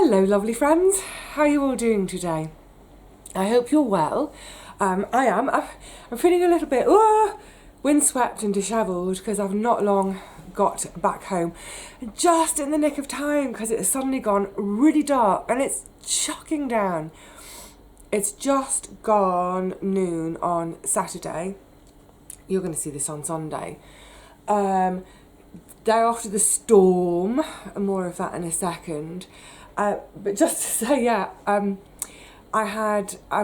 Hello lovely friends, how are you all doing today? I hope you're well. I am. I'm feeling a little bit windswept and dishevelled because I've not long got back home. Just in the nick of time because it's suddenly gone really dark and it's chucking down. It's just gone noon on Saturday. You're going to see this on Sunday. Day after the storm, and more of that in a second. But just to say, I've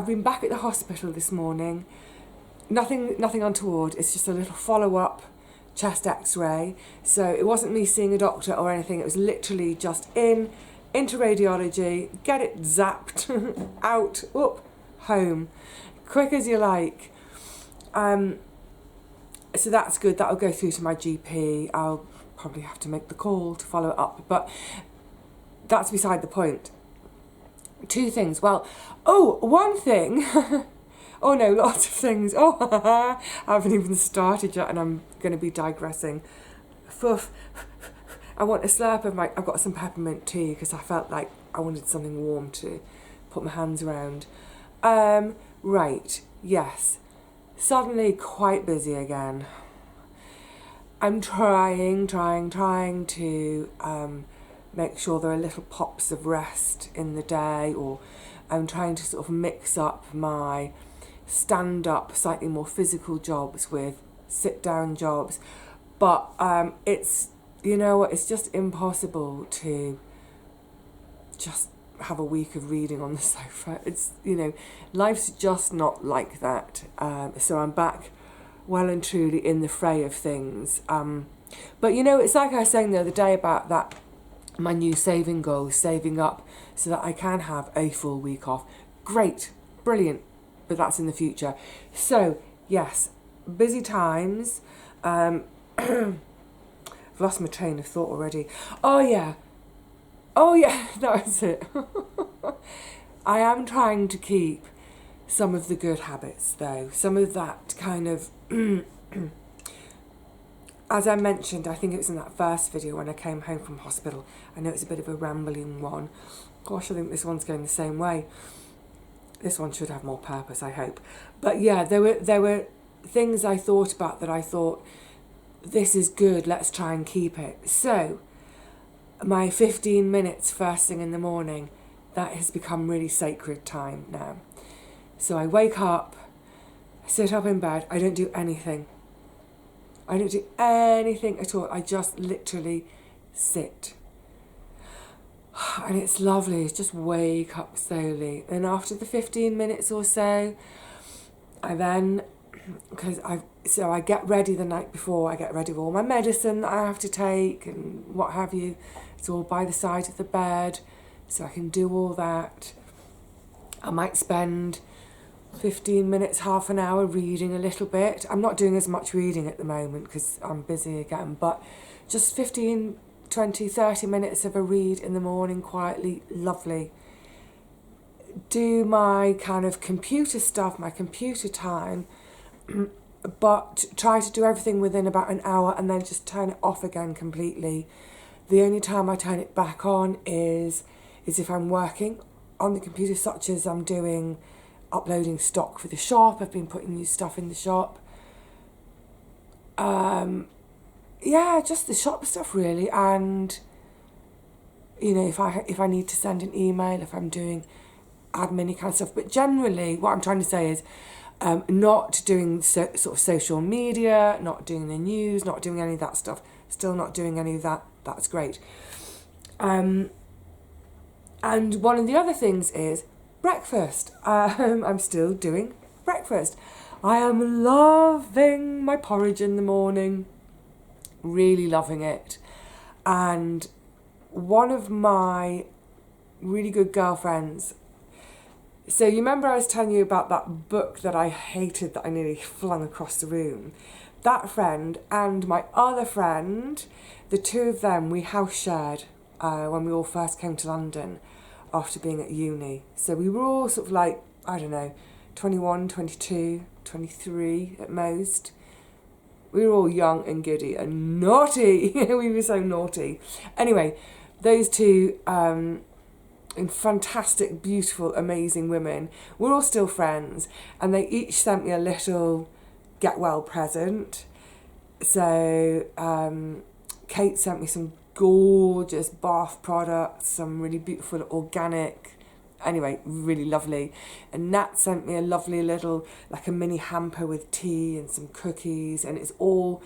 been back at the hospital this morning. Nothing untoward. It's just a little follow-up chest X-ray. So it wasn't me seeing a doctor or anything. It was literally just into radiology, get it zapped, out, up, home, quick as you like. So that's good. That'll go through to my GP. I'll probably have to make the call to follow it up, but that's beside the point. Two things. Well, one thing. Oh no, lots of things. I haven't even started yet and I'm going to be digressing. I want a slurp of I've got some peppermint tea because I felt like I wanted something warm to put my hands around. Right, yes. Suddenly quite busy again. I'm trying to make sure there are little pops of rest in the day, or I'm trying to sort of mix up my stand-up, slightly more physical jobs with sit-down jobs. But it's, you know what, it's just impossible to just have a week of reading on the sofa. It's, life's just not like that. So I'm back well and truly in the fray of things. But it's like I was saying the other day about that, my new saving goal, saving up so that I can have a full week off. Great, brilliant, but that's in the future. So yes, busy times. I've lost my train of thought already. Oh yeah, that was it. I am trying to keep some of the good habits though, some of that kind of, as I mentioned, I think it was in that first video when I came home from hospital. I know it's a bit of a rambling one. Gosh, I think this one's going the same way. This one should have more purpose, I hope. But yeah, there were things I thought about that I thought, this is good, let's try and keep it. So my 15 minutes first thing in the morning, that has become really sacred time now. So I wake up, I sit up in bed, I don't do anything. I don't do anything at all. I just literally sit. And it's lovely, it's just wake up slowly. And after the 15 minutes or so, I get ready the night before. I get ready with all my medicine that I have to take and what have you. It's all by the side of the bed, so I can do all that. I might spend 15 minutes, half an hour reading a little bit. I'm not doing as much reading at the moment because I'm busy again, but just 15, 20, 30 minutes of a read in the morning quietly, lovely. Do my kind of computer stuff, my computer time, but try to do everything within about an hour and then just turn it off again completely. The only time I turn it back on is if I'm working on the computer, such as I'm doing uploading stock for the shop. I've been putting new stuff in the shop. Just the shop stuff really. And if I need to send an email, if I'm doing admin kind of stuff. But generally, what I'm trying to say is not doing sort of social media, not doing the news, not doing any of that stuff. Still not doing any of that. That's great. And one of the other things is breakfast. I'm still doing breakfast. I am loving my porridge in the morning. Really loving it. And one of my really good girlfriends, so you remember I was telling you about that book that I hated that I nearly flung across the room? That friend and my other friend, the two of them, we house shared when we all first came to London after being at uni. So we were all sort of like, 21, 22, 23 at most. We were all young and giddy and naughty. We were so naughty. Anyway, those two and fantastic, beautiful, amazing women. We're all still friends, and they each sent me a little get well present. So Kate sent me some gorgeous bath products, some really beautiful organic, anyway, really lovely. And Nat sent me a lovely little, like a mini hamper with tea and some cookies, and it's all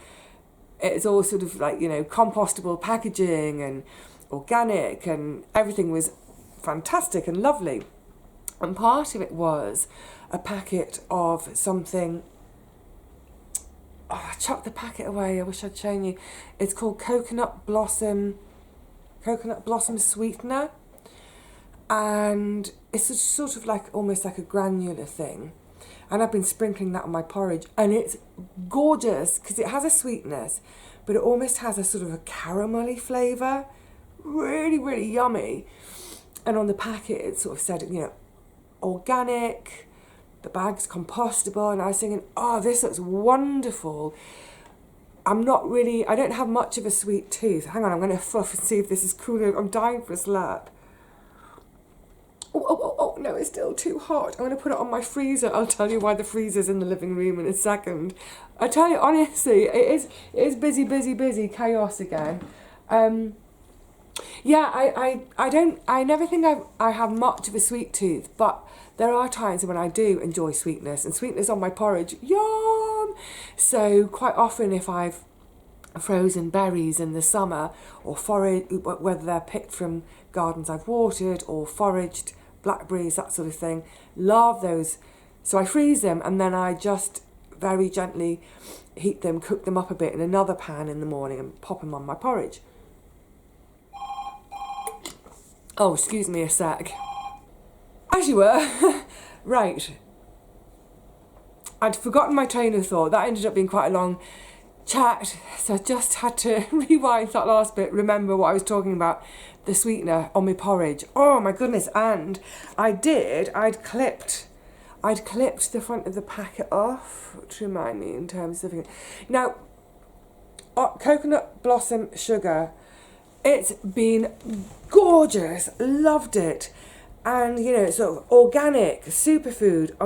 sort of like, you know, compostable packaging and organic, and everything was fantastic and lovely. And part of it was a packet of something. Oh, I chucked the packet away. I wish I'd shown you. It's called coconut blossom sweetener, and it's a sort of like almost like a granular thing. And I've been sprinkling that on my porridge, and it's gorgeous because it has a sweetness, but it almost has a sort of a caramelly flavour. Really, really yummy. And on the packet, it sort of said, you know, organic. The bag's compostable, and I was thinking, oh, this looks wonderful. I don't have much of a sweet tooth. Hang on, I'm going to fuff and see if this is cool. I'm dying for a slurp. Oh, no, it's still too hot. I'm going to put it on my freezer. I'll tell you why the freezer's in the living room in a second. I tell you, honestly, it is busy chaos again. Yeah, I never think I have much of a sweet tooth, but there are times when I do enjoy sweetness, and sweetness on my porridge, yum! So quite often if I've frozen berries in the summer, or forage, whether they're picked from gardens I've watered, or foraged blackberries, that sort of thing, love those. So I freeze them, and then I just very gently heat them, cook them up a bit in another pan in the morning, and pop them on my porridge. Oh, excuse me a sec. As you were, right. I'd forgotten my train of thought. That ended up being quite a long chat, so I just had to rewind that last bit, remember what I was talking about, the sweetener on my porridge. Oh my goodness, and I'd clipped the front of the packet off to remind me in terms of... Now, coconut blossom sugar, it's been gorgeous, loved it. And, you know, sort of organic, superfood,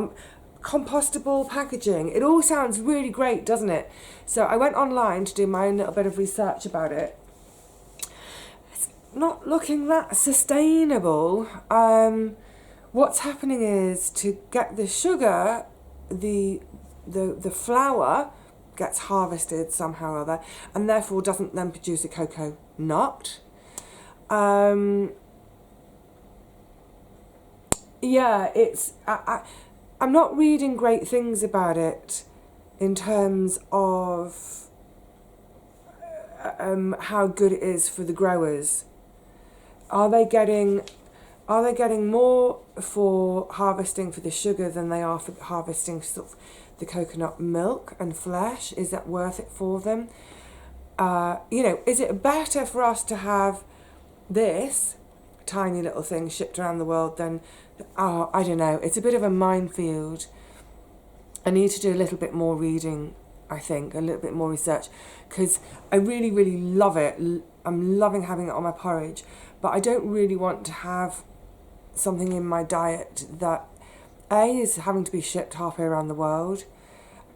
compostable packaging. It all sounds really great, doesn't it? So I went online to do my own little bit of research about it. It's not looking that sustainable. What's happening is, to get the sugar, the flour gets harvested somehow or other, and therefore doesn't then produce a cocoa nut. Yeah, I'm not reading great things about it in terms of how good it is for the growers. Are they getting more for harvesting for the sugar than they are for harvesting sort of the coconut milk and flesh? Is that worth it for them? You know, is it better for us to have this tiny little thing shipped around the world than... Oh, I don't know. It's a bit of a minefield. I need to do a little bit more reading, I think, a little bit more research, because I really, really love it. I'm loving having it on my porridge, but I don't really want to have something in my diet that, A, is having to be shipped halfway around the world,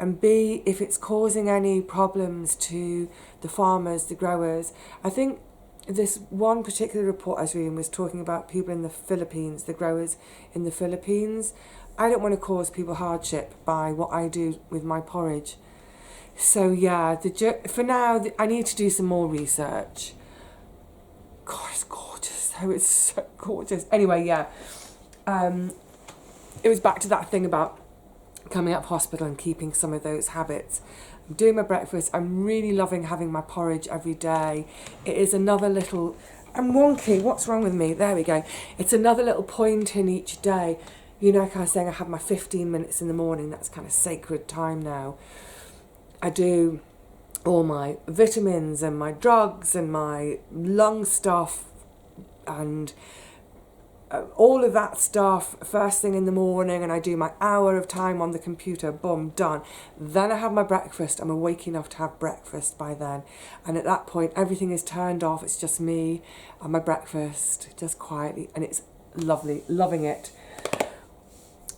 and B, if it's causing any problems to the farmers, the growers. I think this one particular report I was reading was talking about people in the Philippines, the growers in the Philippines. I don't want to cause people hardship by what I do with my porridge. So yeah, for now, I need to do some more research. God, it's gorgeous. Oh, it's so gorgeous. Anyway, yeah. It was back to that thing about coming out of hospital and keeping some of those habits. I'm doing my breakfast. I'm really loving having my porridge every day. It is another little... I'm wonky. What's wrong with me? There we go. It's another little point in each day. You know, like I was saying, I have my 15 minutes in the morning. That's kind of sacred time now. I do all my vitamins and my drugs and my lung stuff and all of that stuff first thing in the morning, and I do my hour of time on the computer, boom, done. Then I have my breakfast. I'm awake enough to have breakfast by then, and at that point everything is turned off. It's just me and my breakfast, just quietly, and it's lovely, loving it.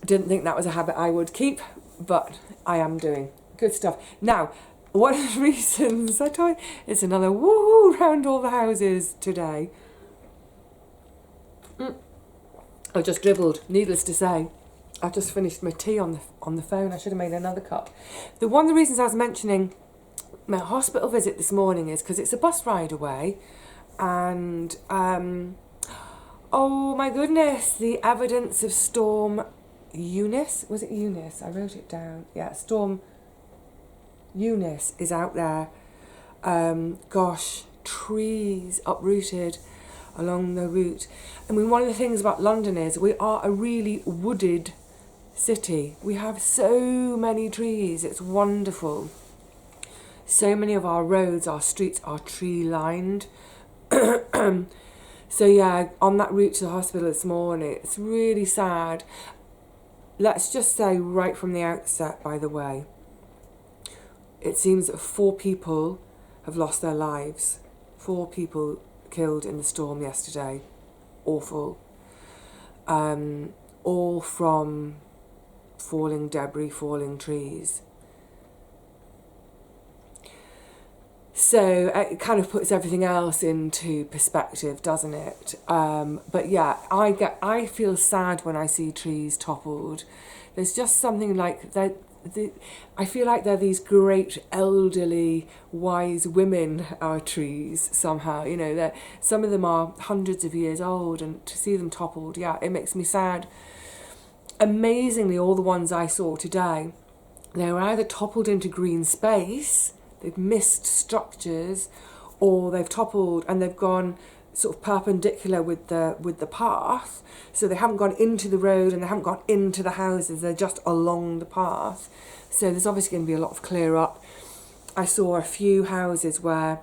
Didn't think that was a habit I would keep, but I am doing. Good stuff. Now, one of the reasons I told you, it's another woohoo round all the houses today. I just dribbled, needless to say. I just finished my tea on the phone. I should have made another cup. One of the reasons I was mentioning my hospital visit this morning is because it's a bus ride away, and oh my goodness, the evidence of Storm Eunice. Was it Eunice? I wrote it down. Yeah, Storm Eunice is out there. Gosh, trees uprooted along the route. I mean, one of the things about London is we are a really wooded city. We have so many trees. It's wonderful. So many of our roads, our streets are tree lined. So yeah, on that route to the hospital this morning, it's really sad. Let's just say right from the outset, by the way, it seems that 4 people have lost their lives. 4 people killed in the storm yesterday. Awful. All from falling debris, falling trees. So it kind of puts everything else into perspective, doesn't it? But yeah, I feel sad when I see trees toppled. There's just something like that. I feel like they're these great elderly wise women, our trees, somehow. You know, some of them are hundreds of years old, and to see them toppled, yeah, it makes me sad. Amazingly, all the ones I saw today, they were either toppled into green space, they've missed structures, or they've toppled and they've gone sort of perpendicular with the path, so they haven't gone into the road and they haven't gone into the houses, they're just along the path. So there's obviously going to be a lot of clear up. I saw a few houses where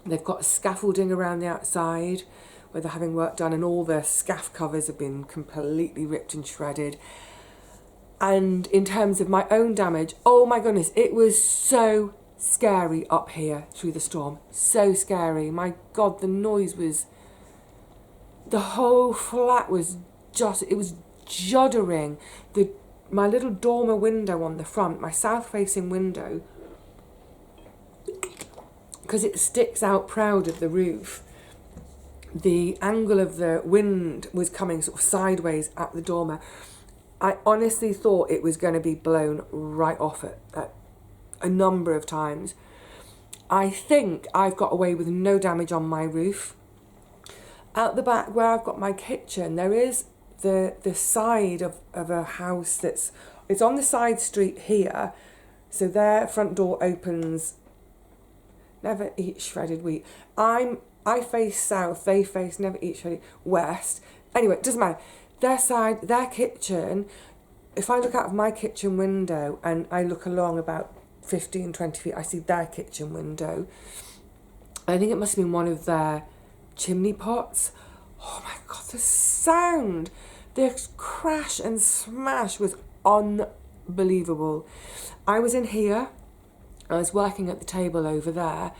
they've got scaffolding around the outside where they're having work done, and all the scaff covers have been completely ripped and shredded. And in terms of my own damage, oh my goodness, it was so scary up here through the storm. So scary. My God, the noise was... The whole flat was just... It was juddering. My little dormer window on the front, my south-facing window, because it sticks out proud of the roof, the angle of the wind was coming sort of sideways at the dormer. I honestly thought it was going to be blown right off it a number of times. I think I've got away with no damage on my roof. Out the back where I've got my kitchen, there is the side of a house it's on the side street here. So their front door opens. Never eat shredded wheat. I face south, they face never eat shredded west. Anyway, it doesn't matter. Their side, their kitchen, if I look out of my kitchen window and I look along about 15, 20 feet, I see their kitchen window. I think it must have been one of their chimney pots. Oh my God, the sound, the crash and smash was unbelievable. I was in here, I was working at the table over there.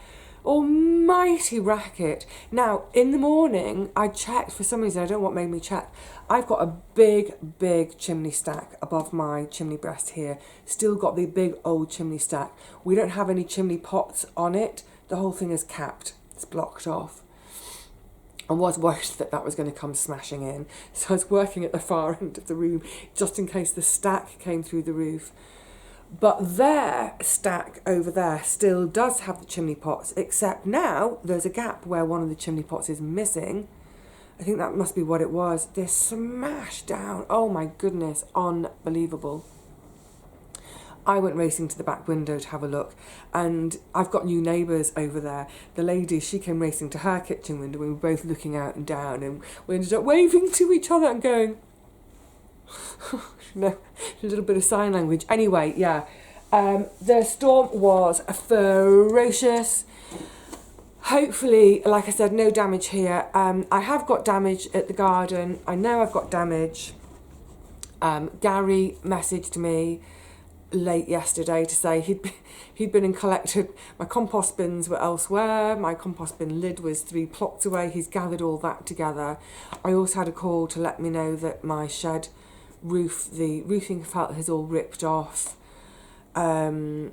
Almighty racket. Now, in the morning, I checked, for some reason, I don't know what made me check. I've got a big chimney stack above my chimney breast here. Still got the big old chimney stack. We don't have any chimney pots on it. The whole thing is capped. It's blocked off. I was worried that was going to come smashing in. So I was working at the far end of the room, just in case the stack came through the roof. But their stack over there still does have the chimney pots, except now there's a gap where one of the chimney pots is missing. I think that must be what it was. They're smashed down. Oh my goodness, unbelievable. I went racing to the back window to have a look, and I've got new neighbours over there. The lady, she came racing to her kitchen window. We were both looking out and down, and we ended up waving to each other and going... No, a little bit of sign language. Anyway, yeah, the storm was ferocious. Hopefully, like I said, no damage here. I have got damage at the garden. I know I've got damage. Gary messaged me late yesterday to say he'd been and collected, my compost bins were elsewhere, my compost bin lid was 3 plots away, he's gathered all that together. I also had a call to let me know that my shed roof, the roofing felt has all ripped off. Yeah,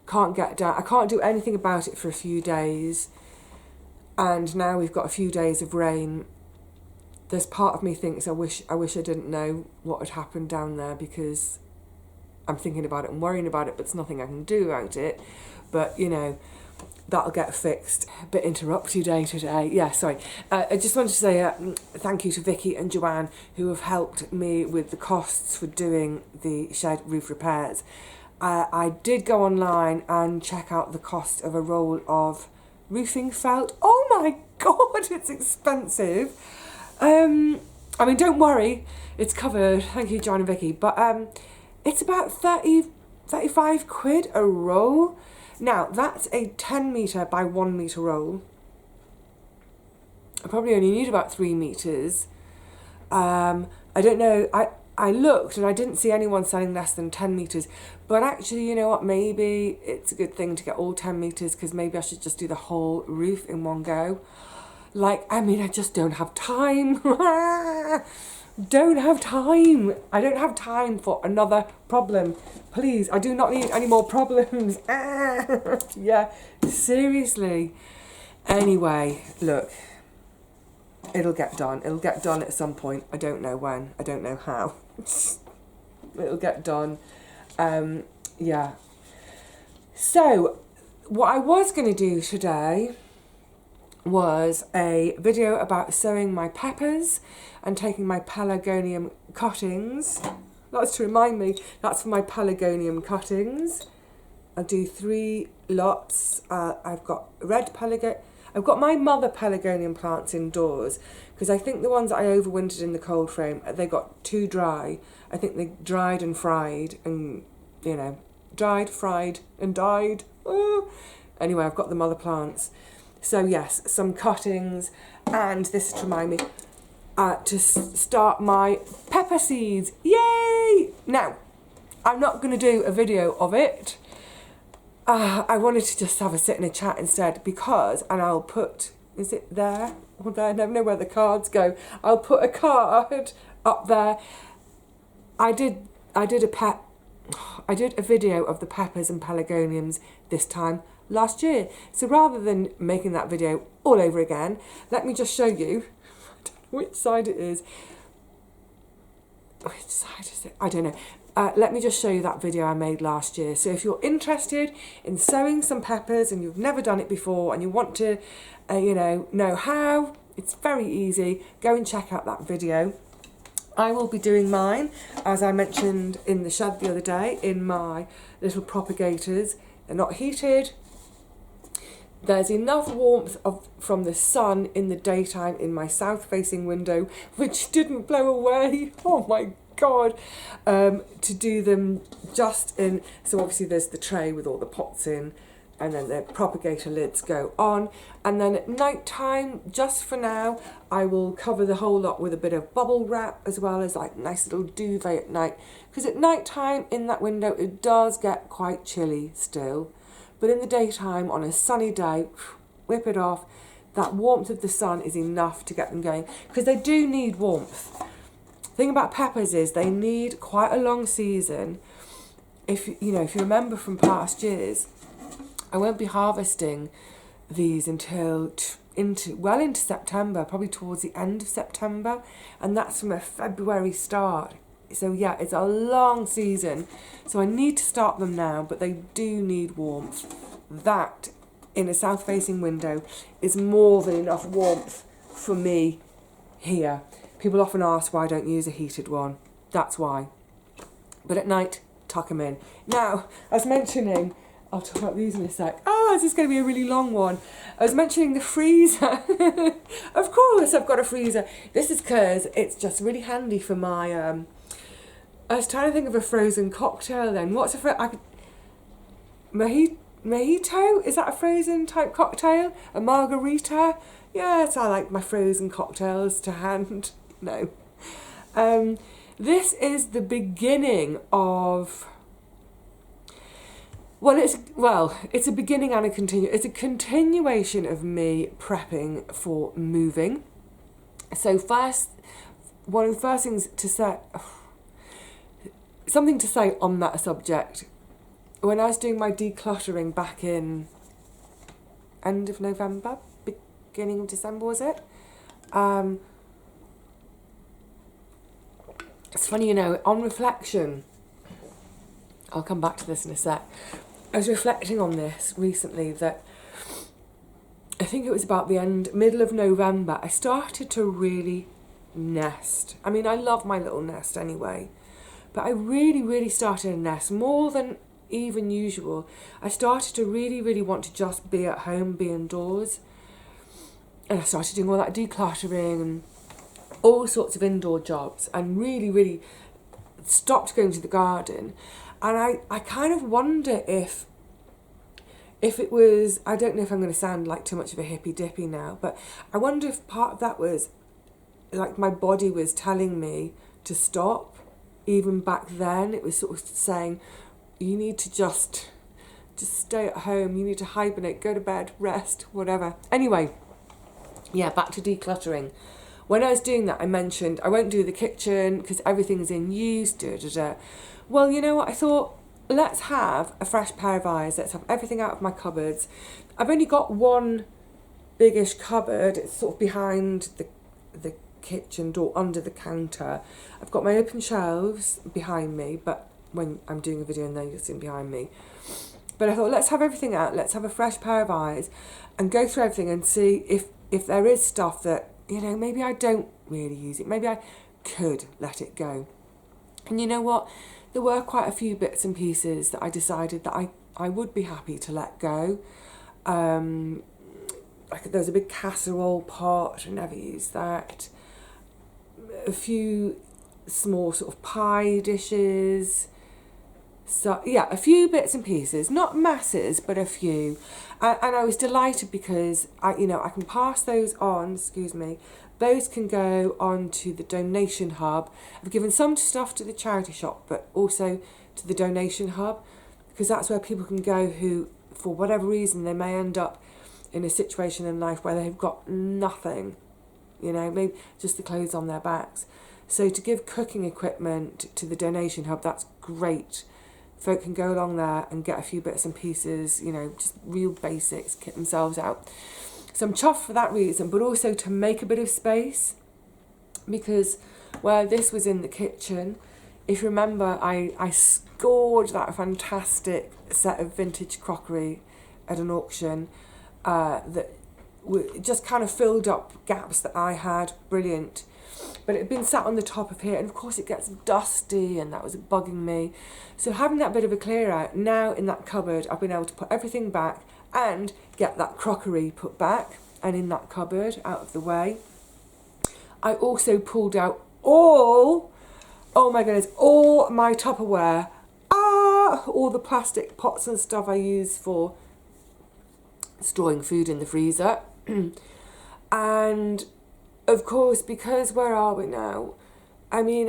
can't get down, I can't do anything about it for a few days, and now we've got a few days of rain. There's part of me thinks I wish I didn't know what had happened down there, because I'm thinking about it and worrying about it, but there's nothing I can do about it. But, you know, that'll get fixed. A bit interrupty day today. Yeah, sorry. I just wanted to say thank you to Vicky and Joanne, who have helped me with the costs for doing the shed roof repairs. I did go online and check out the cost of a roll of roofing felt. Oh my God, it's expensive. I mean, don't worry, it's covered, thank you John and Vicky, but it's about 35 quid a roll. Now, that's a 10 metre by 1 metre roll. I probably only need about 3 metres. I don't know, I looked and I didn't see anyone selling less than 10 metres, but actually, you know what, maybe it's a good thing to get all 10 metres, because maybe I should just do the whole roof in one go. Like, I mean, I just don't have time. Don't have time. I don't have time for another problem. Please, I do not need any more problems. Yeah, seriously. Anyway, look, it'll get done. It'll get done at some point. I don't know when. I don't know how. It'll get done. Yeah. So, what I was going to do today was a video about sowing my peppers and taking my pelargonium cuttings. That's to remind me, that's for my pelargonium cuttings. I'll do 3 lots. I've got red pelargonium. I've got my mother pelargonium plants indoors, because I think the ones that I overwintered in the cold frame, they got too dry. I think they dried and fried and, you know, dried, fried and died. Oh. Anyway, I've got the mother plants. So yes, some cuttings, and this to remind me to start my pepper seeds. Yay! Now, I'm not going to do a video of it. I wanted to just have a sit and a chat instead, because, and I'll put, is it there or there? I never know where the cards go. I'll put a card up there. I did a video of the peppers and pelargoniums this time last year. So rather than making that video all over again, let me just show you which side it is. Which side is it? I don't know. Let me just show you that video I made last year. So if you're interested in sowing some peppers and you've never done it before and you want to, you know how, it's very easy. Go and check out that video. I will be doing mine, as I mentioned in the shed the other day, in my little propagators. They're not heated. There's enough warmth from the sun in the daytime in my south-facing window, which didn't blow away. Oh my God. To do them just in, so obviously there's the tray with all the pots in, and then the propagator lids go on, and then at night time, just for now, I will cover the whole lot with a bit of bubble wrap, as well as like nice little duvet at night, because at night time in that window it does get quite chilly still, but in the daytime on a sunny day, whip it off. That warmth of the sun is enough to get them going, because they do need warmth. The thing about peppers is they need quite a long season. If you remember from past years, I won't be harvesting these until into September, probably towards the end of September, and that's from a February start. So yeah, it's a long season. So I need to start them now, but they do need warmth. That, in a south-facing window, is more than enough warmth for me here. People often ask why I don't use a heated one. That's why. But at night, tuck them in. Now, I was mentioning, I'll talk about these in a sec. Oh, this is going to be a really long one. I was mentioning the freezer. Of course, I've got a freezer. This is because it's just really handy for my... I was trying to think of a frozen cocktail then. What's a mojito? Is that a frozen type cocktail? A margarita? Yes, I like my frozen cocktails to hand. No. this is the beginning of, it's a beginning and it's a continuation of me prepping for moving. So one of the first things to say, something to say on that subject, when I was doing my decluttering back in end of November, beginning of December, was it? It's funny, on reflection, I'll come back to this in a sec. I was reflecting on this recently that I think it was about middle of November, I started to really nest. I mean, I love my little nest anyway, but I really, really started to nest more than even usual. I started to really, really want to just be at home, be indoors. And I started doing all that decluttering and all sorts of indoor jobs and really, really stopped going to the garden. And I kind of wonder if it was, I don't know if I'm going to sound like too much of a hippy dippy now, but I wonder if part of that was like my body was telling me to stop. Even back then, it was sort of saying, you need to just stay at home, you need to hibernate, go to bed, rest, whatever. Anyway, yeah, back to decluttering. When I was doing that, I mentioned I won't do the kitchen because everything's in use, Well, you know what, I thought, let's have a fresh pair of eyes, let's have everything out of my cupboards. I've only got one biggish cupboard, it's sort of behind the kitchen door, under the counter. I've got my open shelves behind me, but when I'm doing a video in there, you'll see them behind me. But I thought, let's have everything out, let's have a fresh pair of eyes and go through everything and see if there is stuff that, maybe I don't really use it, maybe I could let it go. And you know what? There were quite a few bits and pieces that I decided that I would be happy to let go. Like there's a big casserole pot, I never used that. A few small sort of pie dishes. So yeah, a few bits and pieces, not masses, but a few. And I was delighted because I can pass those on, those can go on to the donation hub. I've given some stuff to the charity shop, but also to the donation hub, because that's where people can go who, for whatever reason, they may end up in a situation in life where they've got nothing, maybe just the clothes on their backs. So to give cooking equipment to the donation hub, that's great. Folk can go along there and get a few bits and pieces, just real basics, kit themselves out. So I'm chuffed for that reason, but also to make a bit of space, because where this was in the kitchen, if you remember, I scored that fantastic set of vintage crockery at an auction that just kind of filled up gaps that I had, brilliant. But it had been sat on the top of here, and of course it gets dusty, and that was bugging me. So having that bit of a clear out, now in that cupboard, I've been able to put everything back and get that crockery put back and in that cupboard out of the way. I also pulled out all my Tupperware, all the plastic pots and stuff I use for storing food in the freezer. And of course, because where are we now? I mean,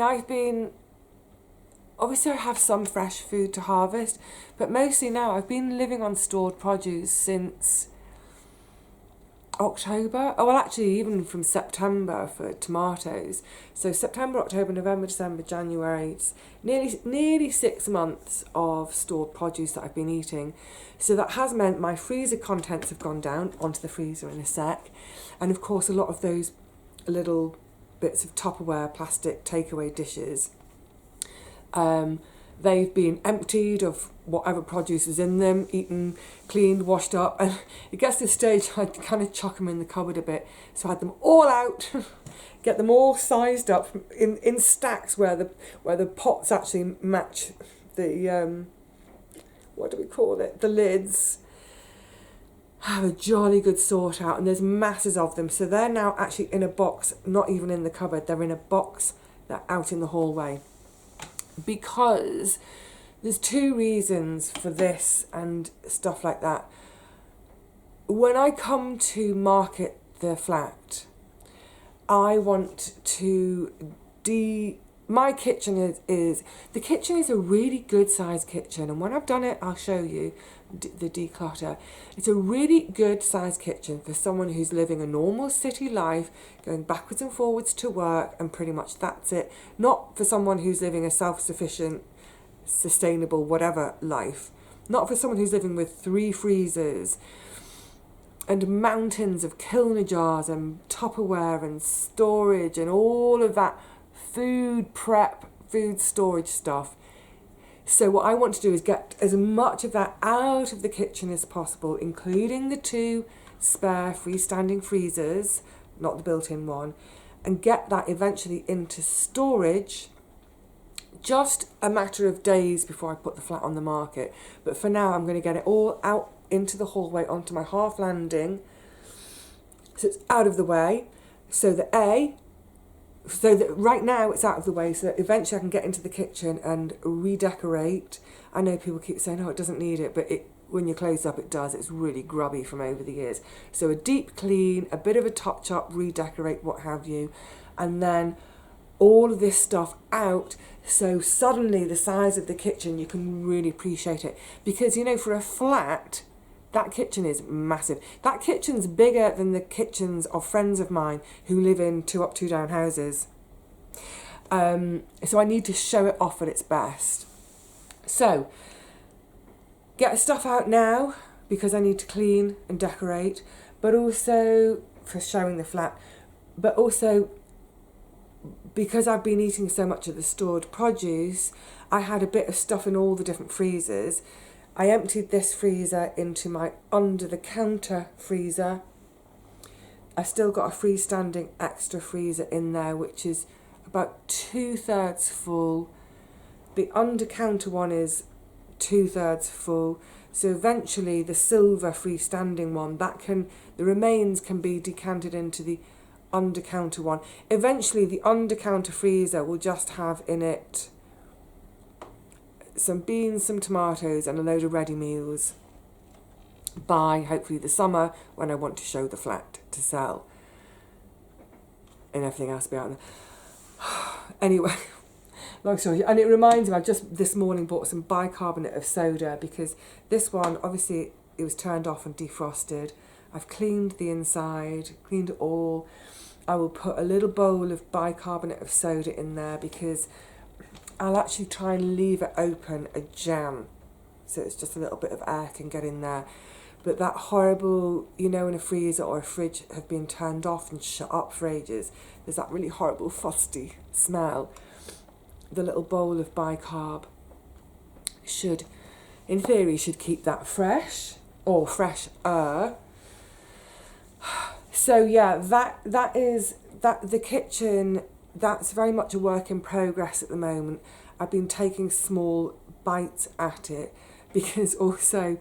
obviously I have some fresh food to harvest, but mostly now I've been living on stored produce since October. Oh, well, actually, even from September for tomatoes. So September, October, November, December, January, it's nearly 6 months of stored produce that I've been eating. So that has meant my freezer contents have gone down onto the freezer in a sec. And of course, a lot of those little bits of Tupperware plastic takeaway dishes, they've been emptied of whatever produce is in them, eaten, cleaned, washed up, and it gets to the stage I kind of chuck them in the cupboard a bit. So I had them all out, get them all sized up in stacks where the pots actually match the what do we call it? The lids. Have a jolly good sort out, and there's masses of them. So they're now actually in a box, not even in the cupboard. They're in a box that's out in the hallway. Because there's 2 reasons for this and stuff like that. When I come to market the flat, I want to my kitchen is the kitchen is a really good sized kitchen, and when I've done it I'll show you the declutter. It's a really good sized kitchen for someone who's living a normal city life, going backwards and forwards to work, and pretty much that's it. Not for someone who's living a self-sufficient, sustainable, whatever life. Not for someone who's living with 3 freezers and mountains of Kilner jars and Tupperware and storage and all of that food prep, food storage stuff. So what I want to do is get as much of that out of the kitchen as possible, including the 2 spare freestanding freezers, not the built-in one, and get that eventually into storage. Just a matter of days before I put the flat on the market. But for now, I'm going to get it all out into the hallway onto my half landing, so it's out of the way. So that right now it's out of the way, so that eventually I can get into the kitchen and redecorate. I know people keep saying, oh, it doesn't need it, but when you close up it does. It's really grubby from over the years. So a deep clean, a bit of a touch up, redecorate, what have you, and then all of this stuff out, so suddenly the size of the kitchen, you can really appreciate it. Because, you know, for a flat, that kitchen is massive. That kitchen's bigger than the kitchens of friends of mine who live in 2 up, 2 down houses. So I need to show it off at its best. So, get stuff out now because I need to clean and decorate, but also for showing the flat, but also because I've been eating so much of the stored produce, I had a bit of stuff in all the different freezers. I emptied this freezer into my under-the-counter freezer. I've still got a freestanding extra freezer in there, which is about 2/3 full. The under-counter one is 2/3 full. So eventually the silver freestanding one, the remains can be decanted into the under-counter one. Eventually the under-counter freezer will just have in it some beans, some tomatoes and a load of ready meals by hopefully the summer, when I want to show the flat to sell and everything else be out there. Anyway, long story, and it reminds me, I've just this morning bought some bicarbonate of soda, because this one, obviously it was turned off and defrosted. I've cleaned the inside, cleaned it all. I will put a little bowl of bicarbonate of soda in there, because I'll actually try and leave it open a jam, so it's just a little bit of air can get in there. But that horrible, you know, when a freezer or a fridge have been turned off and shut up for ages, there's that really horrible fusty smell. The little bowl of bicarb should, in theory, should keep that fresh, or fresher. So yeah, that is the kitchen. That's very much a work in progress at the moment. I've been taking small bites at it, because also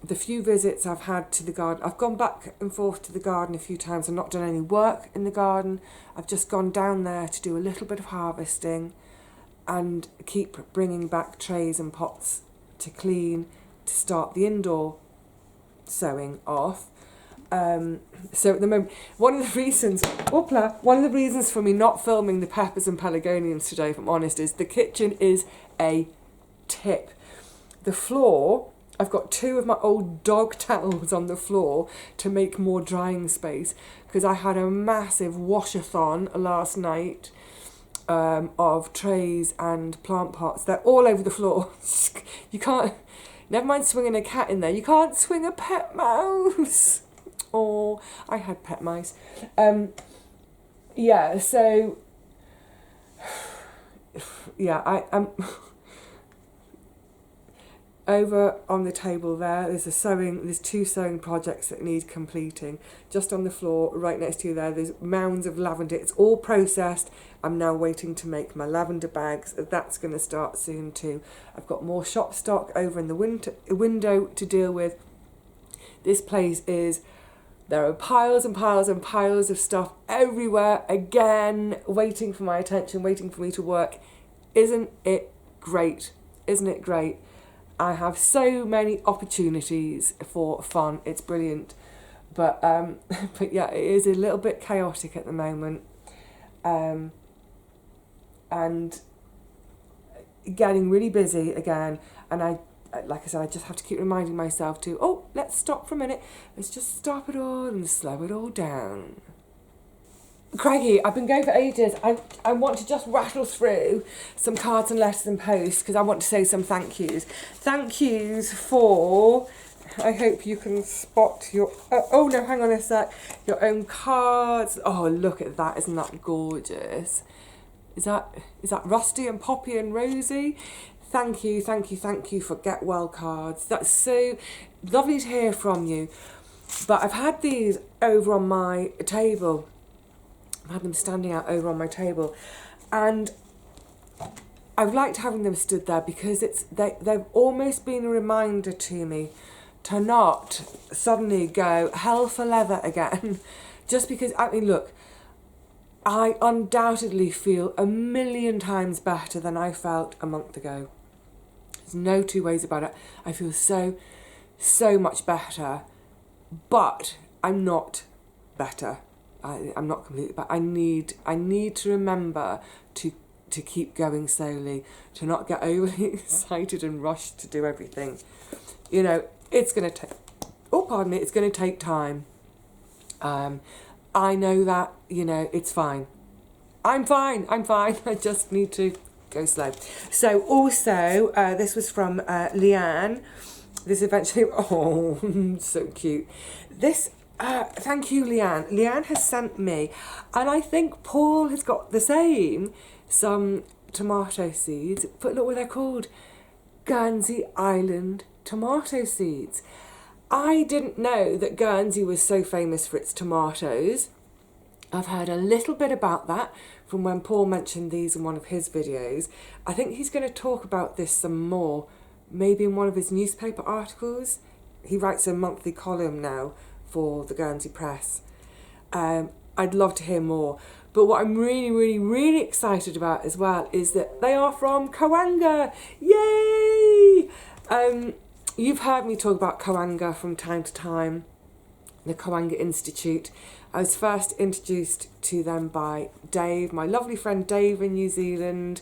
the few visits I've had to the garden, I've gone back and forth to the garden a few times. I've not done any work in the garden. I've just gone down there to do a little bit of harvesting and keep bringing back trays and pots to clean, to start the indoor sowing off. So at the moment, one of the reasons for me not filming the peppers and pelargoniums today, if I'm honest, is the kitchen is a tip. The floor, I've got 2 of my old dog towels on the floor to make more drying space, because I had a massive wash-a-thon last night of trays and plant pots. They're all over the floor. You can't, never mind swinging a cat in there, you can't swing a pet mouse. Oh, I had pet mice. Yeah, so yeah, I'm over on the table there. There's 2 sewing projects that need completing. Just on the floor, right next to you there's mounds of lavender. It's all processed. I'm now waiting to make my lavender bags. That's going to start soon too. I've got more shop stock over in the window to deal with. This place there are piles and piles and piles of stuff everywhere, again, waiting for my attention, waiting for me to work. Isn't it great? Isn't it great? I have so many opportunities for fun. It's brilliant. But yeah, it is a little bit chaotic at the moment. and getting really busy again. And like I said, I just have to keep reminding myself to, oh, let's stop for a minute. Let's just stop it all and slow it all down. Crikey, I've been going for ages. I want to just rattle through some cards and letters and posts because I want to say some thank yous. Thank yous for, I hope you can spot your, oh no, hang on a sec, your own cards. Oh, look at that, isn't that gorgeous? Is that Rusty and Poppy and Rosie? Thank you for Get Well cards. That's so lovely to hear from you. But I've had these over on my table. I've had them standing out over on my table, and I've liked having them stood there because they've almost been a reminder to me to not suddenly go hell for leather again. Just because, I mean, look, I undoubtedly feel a million times better than I felt a month ago. There's no two ways about it. I feel so much better, but I'm not better. I'm not completely better. I need to remember to keep going slowly, to not get overly excited and rush to do everything. You know, it's going to take, it's going to take time. I know that, you know, it's fine. I'm fine. I just need to go slow. So also, this was from Leanne. This eventually, oh, so cute. This, thank you, Leanne. Leanne has sent me, and I think Paul has got the same, some tomato seeds, but look what they're called. Guernsey Island tomato seeds. I didn't know that Guernsey was so famous for its tomatoes. I've heard a little bit about that from when Paul mentioned these in one of his videos. I think he's going to talk about this some more, maybe in one of his newspaper articles. He writes a monthly column now for the Guernsey Press. I'd love to hear more. But what I'm really excited about as well is that they are from Coanga. Yay! You've heard me talk about Coanga from time to time, the Coanga Institute. I was first introduced to them by Dave, my lovely friend Dave in New Zealand.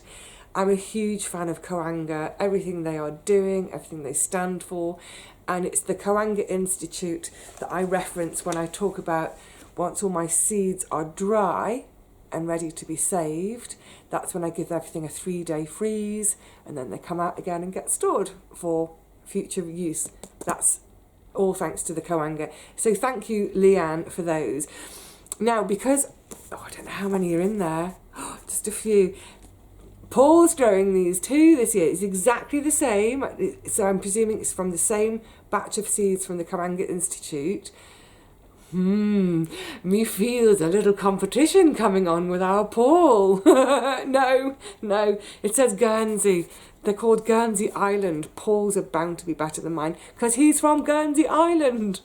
I'm a huge fan of Coanga, everything they are doing, everything they stand for. And it's the Coanga Institute that I reference when I talk about once all my seeds are dry and ready to be saved, that's when I give everything a 3-day freeze, and then they come out again and get stored for future use. That's all thanks to the Coanga. So thank you, Leanne, for those. Now, because, I don't know how many are in there, just a few. Paul's growing these too this year. It's exactly the same, so I'm presuming it's from the same batch of seeds from the Coanga Institute. Me feels a little competition coming on with our Paul. No, it says Guernsey. They're called Guernsey Island. Paul's are bound to be better than mine because he's from Guernsey Island.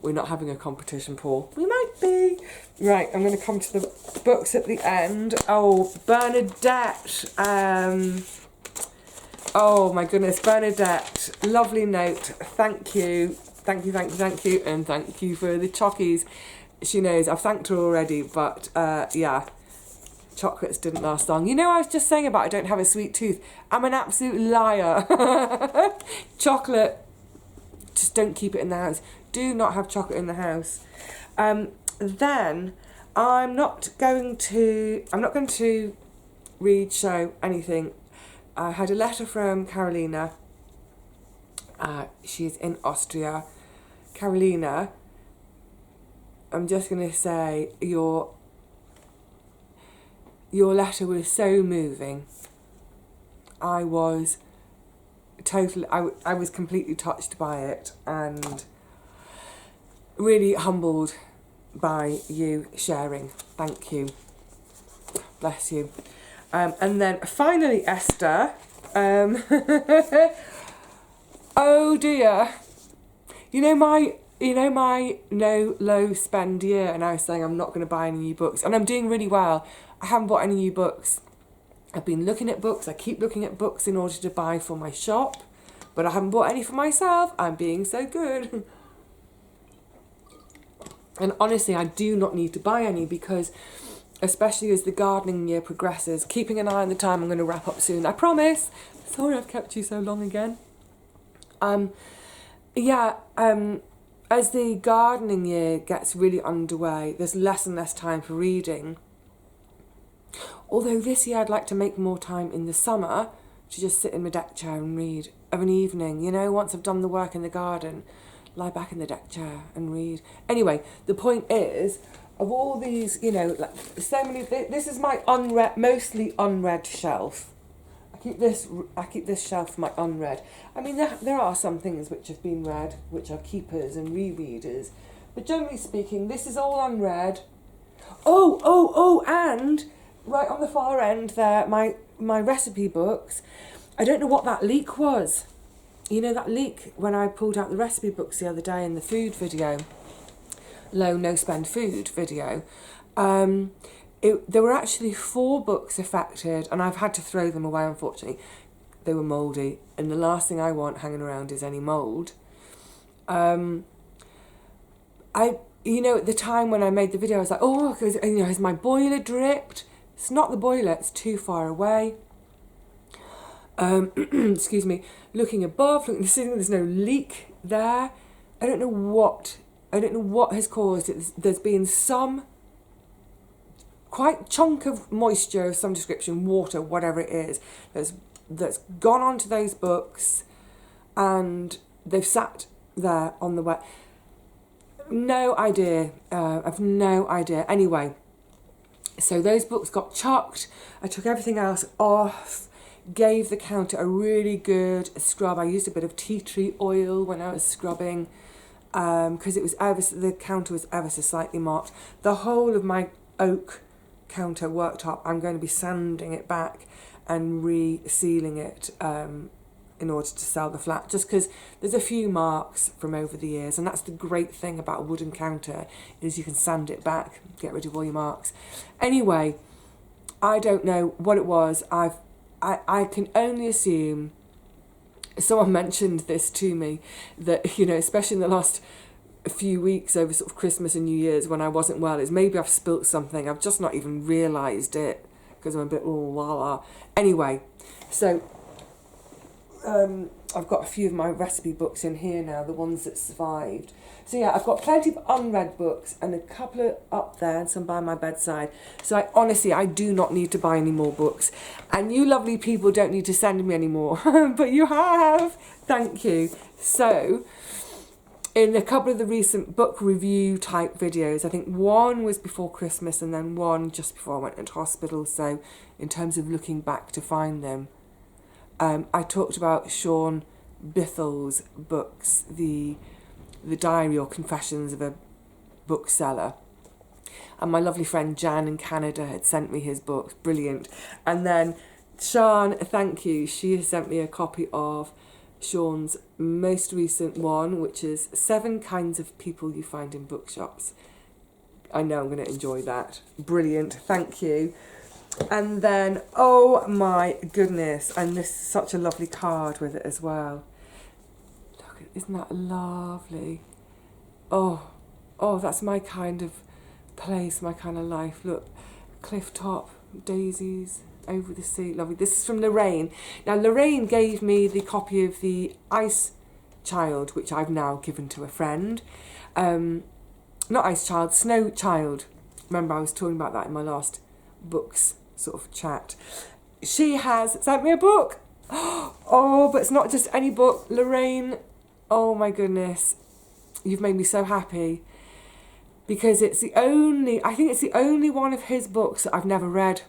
We're not having a competition, Paul. We might be. Right, I'm going to come to the books at the end. Oh, Bernadette. Oh my goodness, Bernadette. Lovely note. Thank you. And thank you for the chockies. She knows I've thanked her already, but yeah. Chocolates didn't last long. You know, I was just saying about I don't have a sweet tooth. I'm an absolute liar. Chocolate, just don't keep it in the house. Do not have chocolate in the house. Then I'm not going to read, show anything. I had a letter from Carolina. She's in Austria. Carolina, I'm just going to say your letter was so moving. I was completely touched by it and really humbled by you sharing. Thank you. Bless you. And then finally, Esther. Oh dear. You know my no low spend year, and I was saying I'm not going to buy any new books, and I'm doing really well. I haven't bought any new books. I've been looking at books. I keep looking at books in order to buy for my shop, but I haven't bought any for myself. I'm being so good. And honestly, I do not need to buy any because, especially as the gardening year progresses, keeping an eye on the time, I'm going to wrap up soon, I promise. Sorry I've kept you so long again. As the gardening year gets really underway, there's less and less time for reading. Although this year I'd like to make more time in the summer to just sit in my deck chair and read of an evening, you know, once I've done the work in the garden, lie back in the deck chair and read. Anyway, the point is, of all these, you know, like so many, this is my mostly unread shelf. I keep this shelf for my unread. I mean, there are some things which have been read, which are keepers and rereaders, but generally speaking, this is all unread. And right on the far end there, my recipe books. I don't know what that leak was. You know that leak when I pulled out the recipe books the other day in the food video, low no spend food video. There were actually 4 books affected, and I've had to throw them away, unfortunately. They were mouldy, and the last thing I want hanging around is any mould. You know, at the time when I made the video, I was like, oh, because, you know, has my boiler dripped? It's not the boiler, it's too far away. Excuse me. Looking above, looking at the ceiling, there's no leak there. I don't know what has caused it. There's been some quite chunk of moisture of some description, water, whatever it is, that's gone onto those books, and they've sat there on the wet. No idea. I've no idea. Anyway, so those books got chucked. I took everything else off, gave the counter a really good scrub. I used a bit of tea tree oil when I was scrubbing, because the counter was ever so slightly marked. The whole of my oak counter worktop, I'm going to be sanding it back and resealing it in order to sell the flat, just because there's a few marks from over the years, and that's the great thing about a wooden counter, is you can sand it back, get rid of all your marks. Anyway, I don't know what it was. I can only assume, someone mentioned this to me, that, you know, especially in the last few weeks over sort of Christmas and New Year's when I wasn't well, is maybe I've spilt something. I've just not even realised it because I'm a bit la. Anyway, so I've got a few of my recipe books in here now, the ones that survived. So yeah, I've got plenty of unread books and a couple up there and some by my bedside. So I do not need to buy any more books. And you lovely people don't need to send me any more, but you have. Thank you. So in a couple of the recent book review type videos, I think one was before Christmas and then one just before I went into hospital. So in terms of looking back to find them, I talked about Sean Bithel's books, the Diary or Confessions of a Bookseller. And my lovely friend Jan in Canada had sent me his books, brilliant. And then Sian, thank you, she has sent me a copy of Sean's most recent one, which is 7 Kinds of People You Find in Bookshops. I know I'm going to enjoy that. Brilliant, thank you. And then, oh my goodness, and this is such a lovely card with it as well. Look, isn't that lovely? Oh, that's my kind of place, my kind of life. Look, cliff top, daisies, over the sea, lovely. This is from Lorraine. Now, Lorraine gave me the copy of the Ice Child, which I've now given to a friend. Not Ice Child, Snow Child. Remember, I was talking about that in my last books sort of chat. She has sent me a book. Oh, but it's not just any book. Lorraine, oh my goodness, you've made me so happy, because I think it's the only one of his books that I've never read.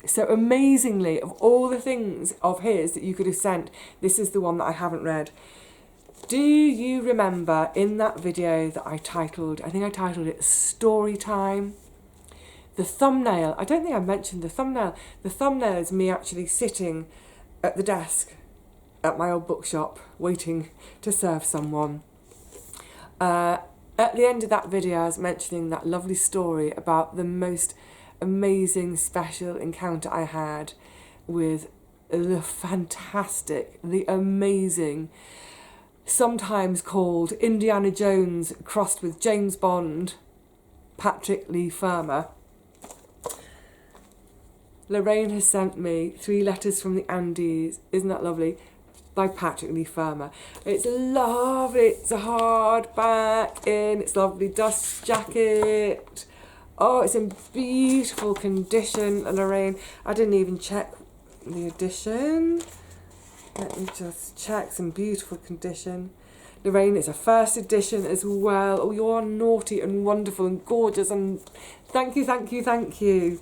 So amazingly, of all the things of his that you could have sent, this is the one that I haven't read. Do you remember in that video that I titled it Story Time? The thumbnail, I don't think I mentioned the thumbnail. The thumbnail is me actually sitting at the desk at my old bookshop waiting to serve someone. At the end of that video I was mentioning that lovely story about the most amazing special encounter I had with the amazing sometimes called Indiana Jones crossed with James Bond, Patrick Lee Firmer. Lorraine has sent me 3 letters from the Andes. Isn't that lovely? By Patrick Lee Firmer. It's lovely. It's a hardback in. It's lovely dust jacket. Oh, it's in beautiful condition, Lorraine. I didn't even check the edition. Let me just check. Some beautiful condition. Lorraine, it's a first edition as well. Oh, you're naughty and wonderful and gorgeous, and thank you, thank you, thank you.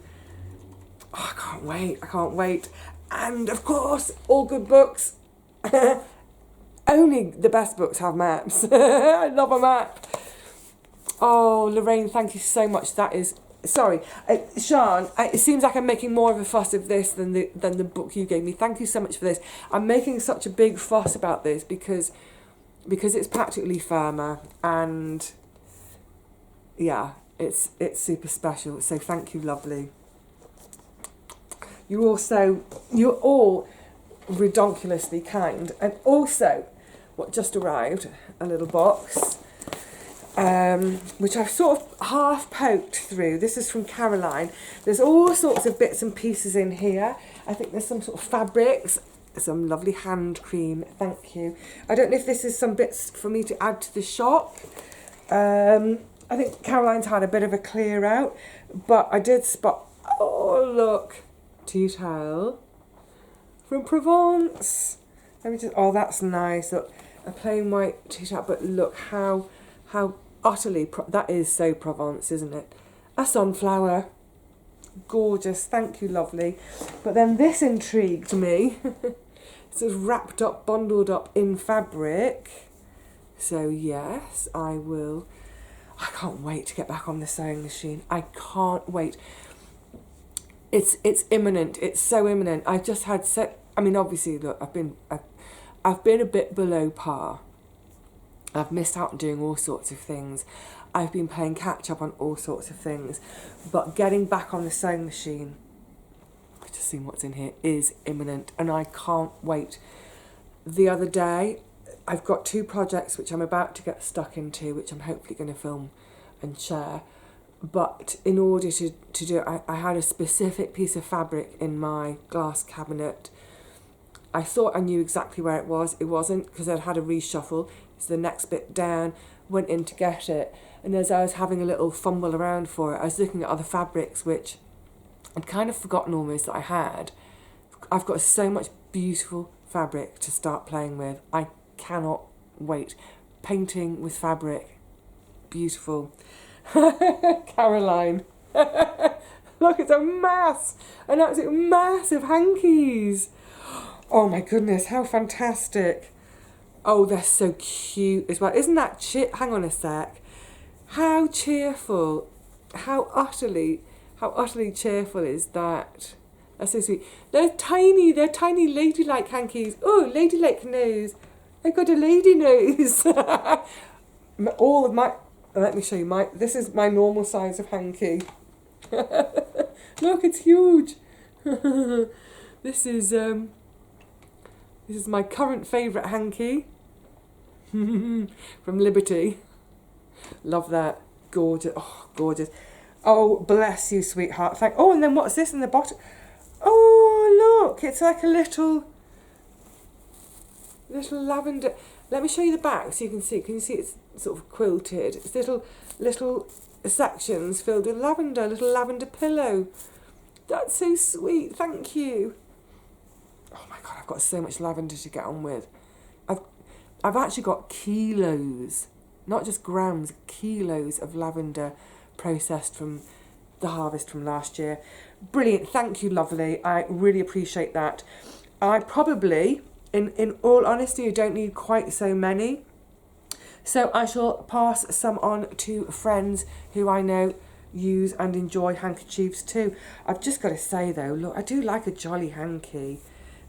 Oh, I can't wait. I can't wait. And of course, all good books. Only the best books have maps. I love a map. Oh, Lorraine, thank you so much. That is, sorry, Sian, it seems like I'm making more of a fuss of this than the book you gave me. Thank you so much for this. I'm making such a big fuss about this because it's practically Firmer, and yeah, it's super special. So thank you, lovely. You're all redonkulously kind. And also, what just arrived, a little box, which I've sort of half poked through. This is from Caroline. There's all sorts of bits and pieces in here. I think there's some sort of fabrics, some lovely hand cream, thank you. I don't know if this is some bits for me to add to the shop. I think Caroline's had a bit of a clear out, but I did spot, oh look, tea towel from Provence. Let me just, oh that's nice, look, a plain white tea towel, but look how utterly, that is so Provence, isn't it? A sunflower, gorgeous, thank you, lovely. But then this intrigued me. It's sort of wrapped up, bundled up in fabric. So yes, I can't wait to get back on the sewing machine. I can't wait. It's imminent. It's so imminent. I've just had I mean, obviously, look, I've been a bit below par. I've missed out on doing all sorts of things. I've been playing catch up on all sorts of things. But getting back on the sewing machine, just seeing what's in here, is imminent, and I can't wait. The other day, I've got 2 projects which I'm about to get stuck into, which I'm hopefully going to film and share. But in order to do it, I had a specific piece of fabric in my glass cabinet. I thought I knew exactly where it was. It wasn't, because I'd had a reshuffle. It's the next bit down, went in to get it. And as I was having a little fumble around for it, I was looking at other fabrics, which I'd kind of forgotten almost that I had. I've got so much beautiful fabric to start playing with. I cannot wait. Painting with fabric. Beautiful. Caroline. Look, it's a mass. An absolute mass of hankies. Oh my goodness, how fantastic. Oh, they're so cute as well. Isn't that hang on a sec. How cheerful. How utterly cheerful is that? That's so sweet. They're tiny ladylike hankies. Oh, ladylike nose. I've got a lady nose. All of my, let me show you this is my normal size of hanky. Look, it's huge. This is my current favourite hanky. From Liberty. Love that. Gorgeous. Oh, gorgeous. Oh, bless you, sweetheart. Oh, and then what's this in the bottom? Oh, look. It's like a little lavender. Let me show you the back so you can see. Can you see it's sort of quilted? It's little sections filled with lavender, little lavender pillow. That's so sweet. Thank you. Oh my God, I've got so much lavender to get on with. I've actually got kilos, not just grams, kilos of lavender processed from the harvest from last year. Brilliant. Thank you, lovely. I really appreciate that. I probably, in all honesty, I don't need quite so many. So I shall pass some on to friends who I know use and enjoy handkerchiefs too. I've just got to say though, look, I do like a jolly hanky.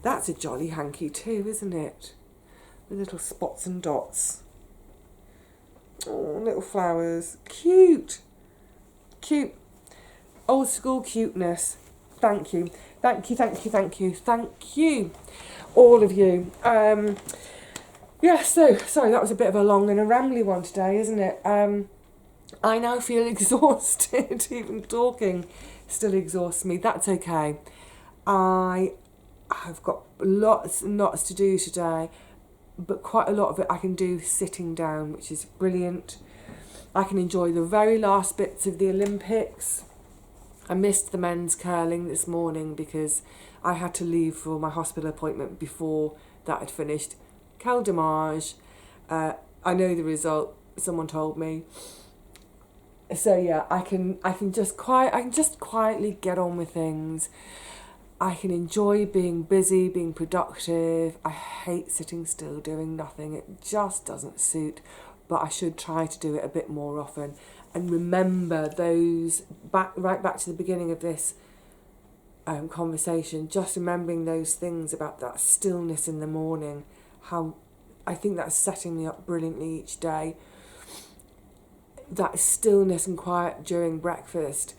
That's a jolly hanky too, isn't it? With little spots and dots. Oh, little flowers. Cute. Cute. Old school cuteness. Thank you. Thank you, thank you, thank you, thank you. All of you. Yeah, so, sorry, that was a bit of a long and a rambly one today, isn't it? I now feel exhausted. Even talking still exhausts me. That's okay. I have got lots and lots to do today, but quite a lot of it I can do sitting down, which is brilliant. I can enjoy the very last bits of the Olympics. I missed the men's curling this morning because I had to leave for my hospital appointment before that had finished. Quel dommage. I know the result. Someone told me. So yeah, I can just quietly get on with things. I can enjoy being busy, being productive. I hate sitting still doing nothing. It just doesn't suit. But I should try to do it a bit more often and remember those right back to the beginning of this conversation. Just remembering those things about that stillness in the morning. How I think that's setting me up brilliantly each day. That stillness and quiet during breakfast.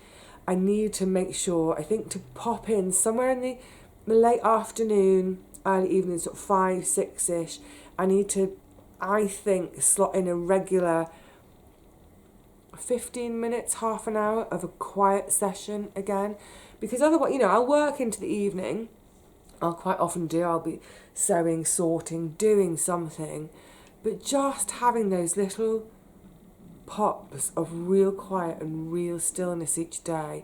I need to make sure, I think, to pop in somewhere in the late afternoon, early evening, sort of 5, 6-ish. I need to, I think, slot in a regular 15 minutes, half an hour of a quiet session again. Because otherwise, I'll work into the evening. I'll quite often do. I'll be sewing, sorting, doing something. But just having those little pops of real quiet and real stillness each day.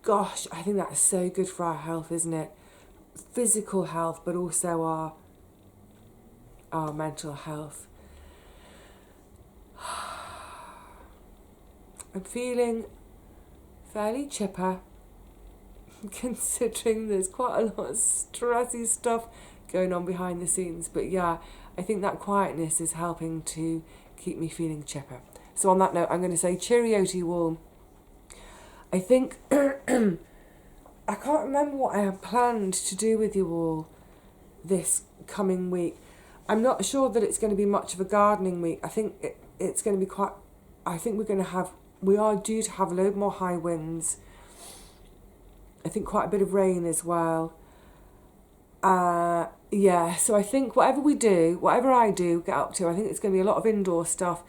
Gosh, I think that's so good for our health, isn't it? Physical health, but also our mental health. I'm feeling fairly chipper, considering there's quite a lot of stressy stuff going on behind the scenes. But yeah, I think that quietness is helping to keep me feeling chipper. So on that note, I'm going to say cheerio to you all. I think, I can't remember what I have planned to do with you all this coming week. I'm not sure that it's going to be much of a gardening week. I think it's going to be we are due to have a load more high winds. I think quite a bit of rain as well. Yeah, so I think whatever I do get up to, I think it's going to be a lot of indoor stuff.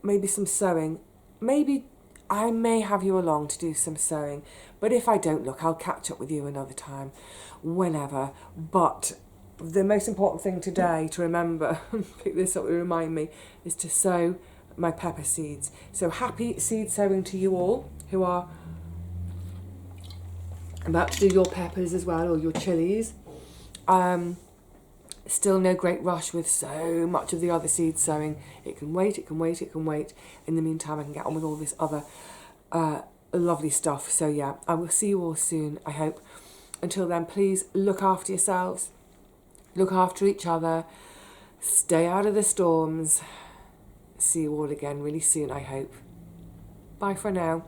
Maybe some sewing. Maybe I may have you along to do some sewing. But if I don't, look, I'll catch up with you another time, whenever. But the most important thing today to remember, pick this up to remind me, is to sow my pepper seeds. So happy seed sowing to you all who are about to do your peppers as well, or your chilies. Still no great rush with so much of the other seed sowing. It can wait. In the meantime, I can get on with all this other lovely stuff. So yeah, I will see you all soon, I hope. Until then, please look after yourselves. Look after each other. Stay out of the storms. See you all again really soon, I hope. Bye for now.